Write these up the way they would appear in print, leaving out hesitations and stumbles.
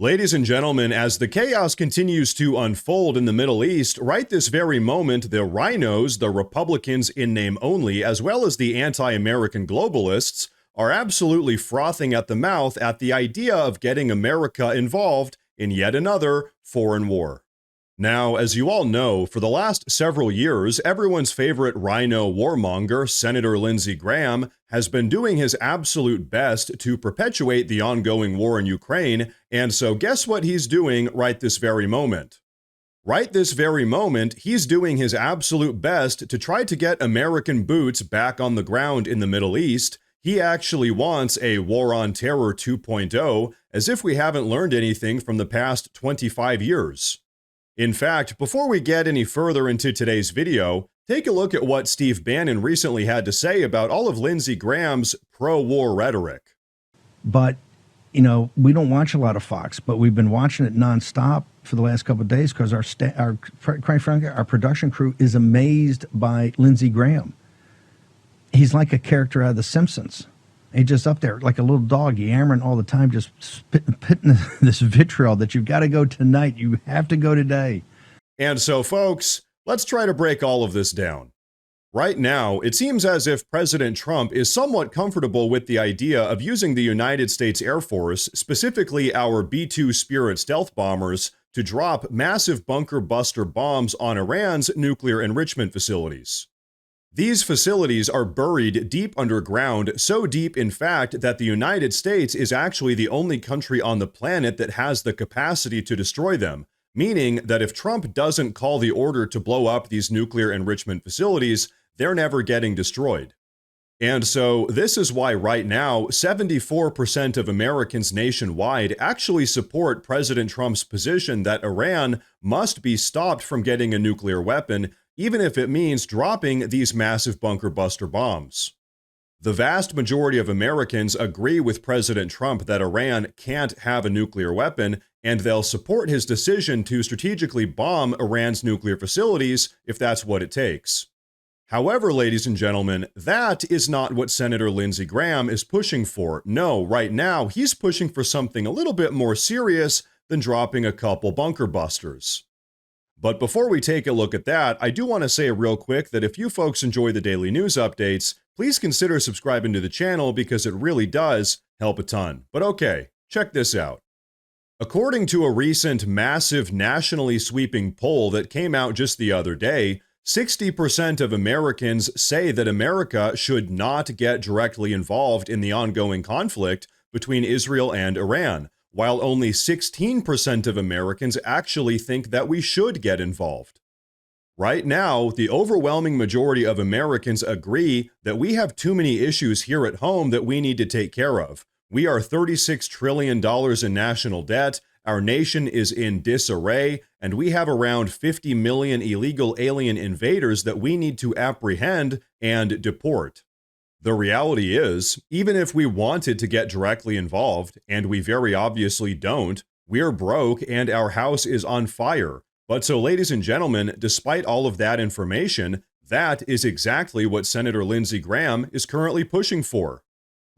Ladies and gentlemen, as the chaos continues to unfold in the Middle East, right this very moment, the rhinos, the Republicans in name only, as well as the anti-American globalists, are absolutely frothing at the mouth at the idea of getting America involved in yet another foreign war. Now, as you all know, for the last several years, everyone's favorite rhino warmonger, Senator Lindsey Graham, has been doing his absolute best to perpetuate the ongoing war in Ukraine, and so guess what he's doing right this very moment? Right this very moment, he's doing his absolute best to try to get American boots back on the ground in the Middle East. He actually wants a War on Terror 2.0, as if we haven't learned anything from the past 25 years. In fact, before we get any further into today's video, take a look at what Steve Bannon recently had to say about all of Lindsey Graham's pro-war rhetoric. But, we don't watch a lot of Fox, but we've been watching it nonstop for the last couple of days because quite frankly, our production crew is amazed by Lindsey Graham. He's like a character out of The Simpsons. He's just up there like a little dog, yammering all the time, just spitting this vitriol that you've got to go tonight. You have to go today. And so, folks, let's try to break all of this down. Right now, it seems as if President Trump is somewhat comfortable with the idea of using the United States Air Force, specifically our B-2 Spirit stealth bombers, to drop massive bunker buster bombs on Iran's nuclear enrichment facilities. These facilities are buried deep underground, so deep in fact that the United States is actually the only country on the planet that has the capacity to destroy them, meaning that if Trump doesn't call the order to blow up these nuclear enrichment facilities, they're never getting destroyed. And so this is why right now, 74% of Americans nationwide actually support President Trump's position that Iran must be stopped from getting a nuclear weapon, even if it means dropping these massive bunker buster bombs. The vast majority of Americans agree with President Trump that Iran can't have a nuclear weapon, and they'll support his decision to strategically bomb Iran's nuclear facilities if that's what it takes. However, ladies and gentlemen, that is not what Senator Lindsey Graham is pushing for. No, right now, he's pushing for something a little bit more serious than dropping a couple bunker busters. But before we take a look at that, I do want to say real quick that if you folks enjoy the daily news updates, please consider subscribing to the channel because it really does help a ton. But okay, check this out. According to a recent massive nationally sweeping poll that came out just the other day, 60% of Americans say that America should not get directly involved in the ongoing conflict between Israel and Iran, while only 16% of Americans actually think that we should get involved. Right now, the overwhelming majority of Americans agree that we have too many issues here at home that we need to take care of. We are $36 trillion in national debt, our nation is in disarray, and we have around 50 million illegal alien invaders that we need to apprehend and deport. The reality is, even if we wanted to get directly involved, and we very obviously don't, we're broke and our house is on fire. But so, ladies and gentlemen, despite all of that information, that is exactly what Senator Lindsey Graham is currently pushing for.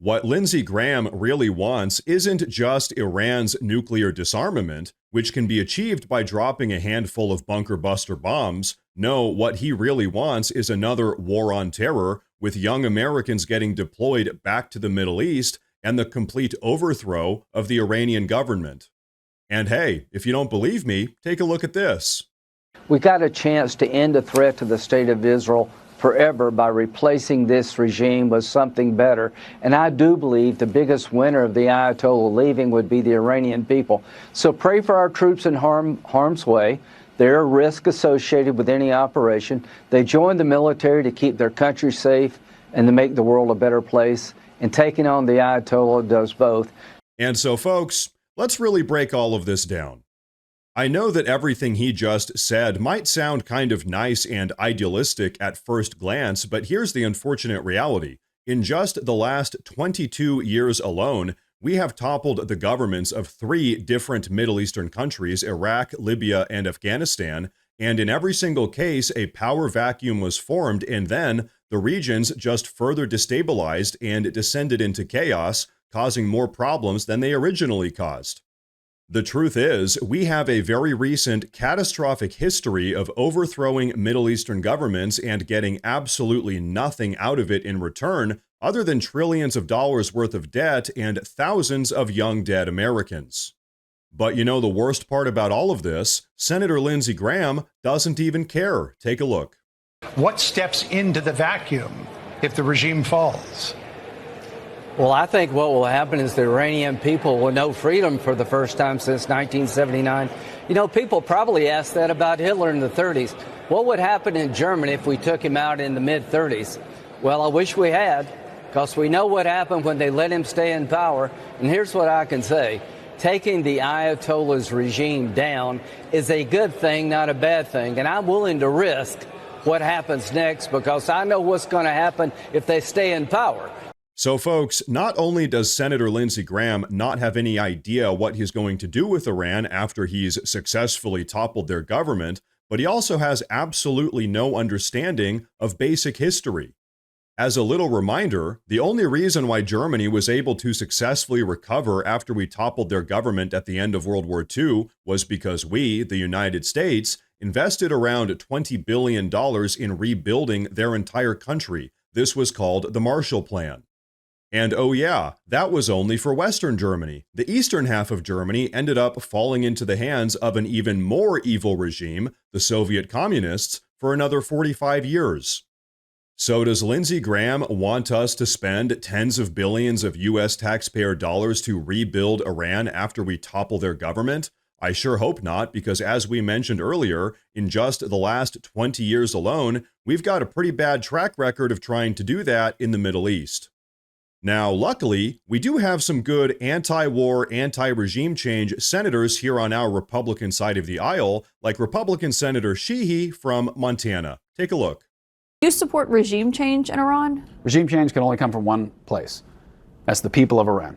What Lindsey Graham really wants isn't just Iran's nuclear disarmament, which can be achieved by dropping a handful of bunker buster bombs. No, what he really wants is another war on terror, with young Americans getting deployed back to the Middle East and the complete overthrow of the Iranian government. And hey, if you don't believe me, take a look at this. We got a chance to end a threat to the state of Israel forever by replacing this regime with something better. And I do believe the biggest winner of the Ayatollah leaving would be the Iranian people. So pray for our troops in harm's way. There are risks associated with any operation. They join the military to keep their country safe and to make the world a better place. And taking on the Ayatollah does both. And so, folks, let's really break all of this down. I know that everything he just said might sound kind of nice and idealistic at first glance, but here's the unfortunate reality. In just the last 22 years alone, we have toppled the governments of 3 different Middle Eastern countries, Iraq, Libya, and Afghanistan, and in every single case, a power vacuum was formed, and then the regions just further destabilized and descended into chaos, causing more problems than they originally caused. The truth is, we have a very recent catastrophic history of overthrowing Middle Eastern governments and getting absolutely nothing out of it in return other than trillions of dollars worth of debt and thousands of young dead Americans. But you know the worst part about all of this? Senator Lindsey Graham doesn't even care. Take a look. What steps into the vacuum if the regime falls? Well, I think what will happen is the Iranian people will know freedom for the first time since 1979. You know, people probably asked that about Hitler in the 30s. What would happen in Germany if we took him out in the mid-30s? Well, I wish we had, because we know what happened when they let him stay in power. And here's what I can say. Taking the Ayatollah's regime down is a good thing, not a bad thing. And I'm willing to risk what happens next because I know what's going to happen if they stay in power. So folks, not only does Senator Lindsey Graham not have any idea what he's going to do with Iran after he's successfully toppled their government, but he also has absolutely no understanding of basic history. As a little reminder, the only reason why Germany was able to successfully recover after we toppled their government at the end of World War II was because we, the United States, invested around $20 billion in rebuilding their entire country. This was called the Marshall Plan. And oh yeah, that was only for Western Germany. The eastern half of Germany ended up falling into the hands of an even more evil regime, the Soviet Communists, for another 45 years. So does Lindsey Graham want us to spend tens of billions of US taxpayer dollars to rebuild Iran after we topple their government? I sure hope not, because as we mentioned earlier, in just the last 20 years alone, we've got a pretty bad track record of trying to do that in the Middle East. Now, luckily, we do have some good anti-war, anti-regime change senators here on our Republican side of the aisle, like Republican Senator Sheehy from Montana. Take a look. Do you support regime change in Iran? Regime change can only come from one place. That's the people of Iran.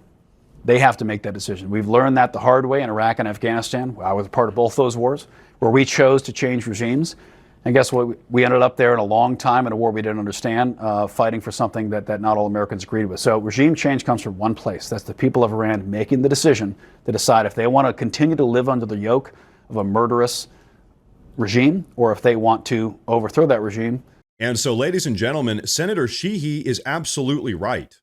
They have to make that decision. We've learned that the hard way in Iraq and Afghanistan. I was a part of both those wars, where we chose to change regimes. And guess what? We ended up there in a long time in a war we didn't understand, fighting for something that not all Americans agreed with. So regime change comes from one place. That's the people of Iran making the decision to decide if they want to continue to live under the yoke of a murderous regime or if they want to overthrow that regime. And so, ladies and gentlemen, Senator Sheehy is absolutely right.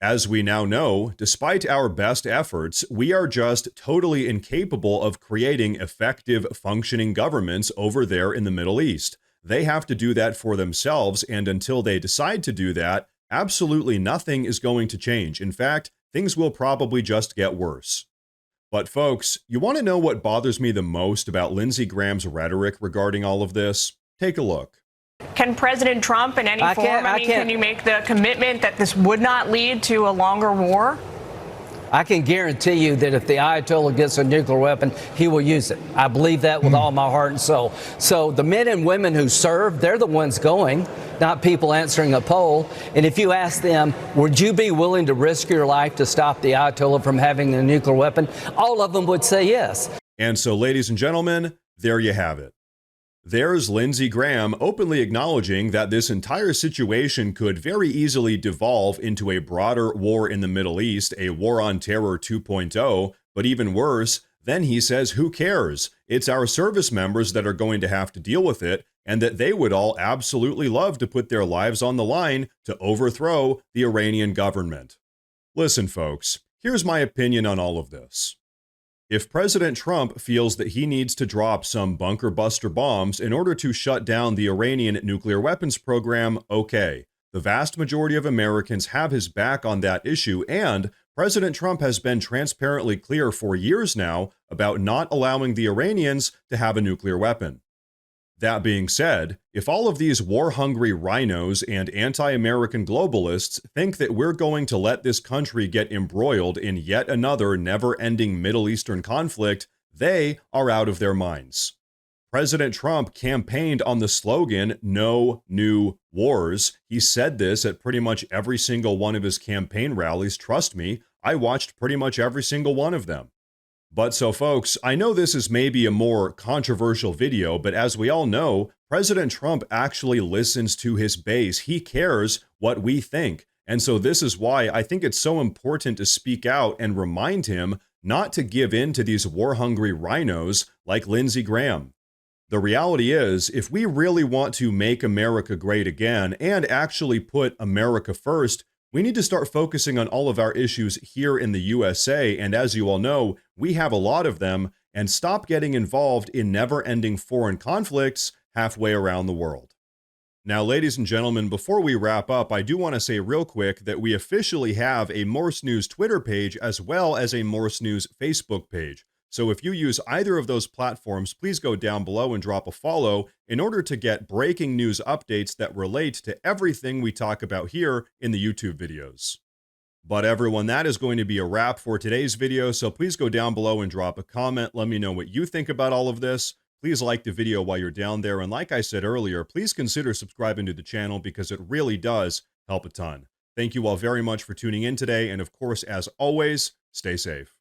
As we now know, despite our best efforts, we are just totally incapable of creating effective, functioning governments over there in the Middle East. They have to do that for themselves, and until they decide to do that, absolutely nothing is going to change. In fact, things will probably just get worse. But folks, you want to know what bothers me the most about Lindsey Graham's rhetoric regarding all of this? Take a look. Can President Trump in any form, can you make the commitment that this would not lead to a longer war? I can guarantee you that if the Ayatollah gets a nuclear weapon, he will use it. I believe that with all my heart and soul. So the men and women who serve, they're the ones going, not people answering a poll. And if you ask them, would you be willing to risk your life to stop the Ayatollah from having a nuclear weapon? All of them would say yes. And so, ladies and gentlemen, there you have it. There's Lindsey Graham openly acknowledging that this entire situation could very easily devolve into a broader war in the Middle East, a war on terror 2.0, but even worse, then he says, who cares? It's our service members that are going to have to deal with it, and that they would all absolutely love to put their lives on the line to overthrow the Iranian government. Listen, folks, here's my opinion on all of this. If President Trump feels that he needs to drop some bunker buster bombs in order to shut down the Iranian nuclear weapons program, okay. The vast majority of Americans have his back on that issue, and President Trump has been transparently clear for years now about not allowing the Iranians to have a nuclear weapon. That being said, if all of these war-hungry rhinos and anti-American globalists think that we're going to let this country get embroiled in yet another never-ending Middle Eastern conflict, they are out of their minds. President Trump campaigned on the slogan, "No New Wars." He said this at pretty much every single one of his campaign rallies. Trust me, I watched pretty much every single one of them. But so folks, I know this is maybe a more controversial video, but as we all know, President Trump actually listens to his base. He cares what we think. And so this is why I think it's so important to speak out and remind him not to give in to these war-hungry rhinos like Lindsey Graham. The reality is, if we really want to make America great again and actually put America first, we need to start focusing on all of our issues here in the USA, and as you all know, we have a lot of them, and stop getting involved in never-ending foreign conflicts halfway around the world. Now, ladies and gentlemen, before we wrap up, I do want to say real quick that we officially have a Morse News Twitter page as well as a Morse News Facebook page. So if you use either of those platforms, please go down below and drop a follow in order to get breaking news updates that relate to everything we talk about here in the YouTube videos. But everyone, that is going to be a wrap for today's video, so please go down below and drop a comment. Let me know what you think about all of this. Please like the video while you're down there, and like I said earlier, please consider subscribing to the channel because it really does help a ton. Thank you all very much for tuning in today, and of course, as always, stay safe.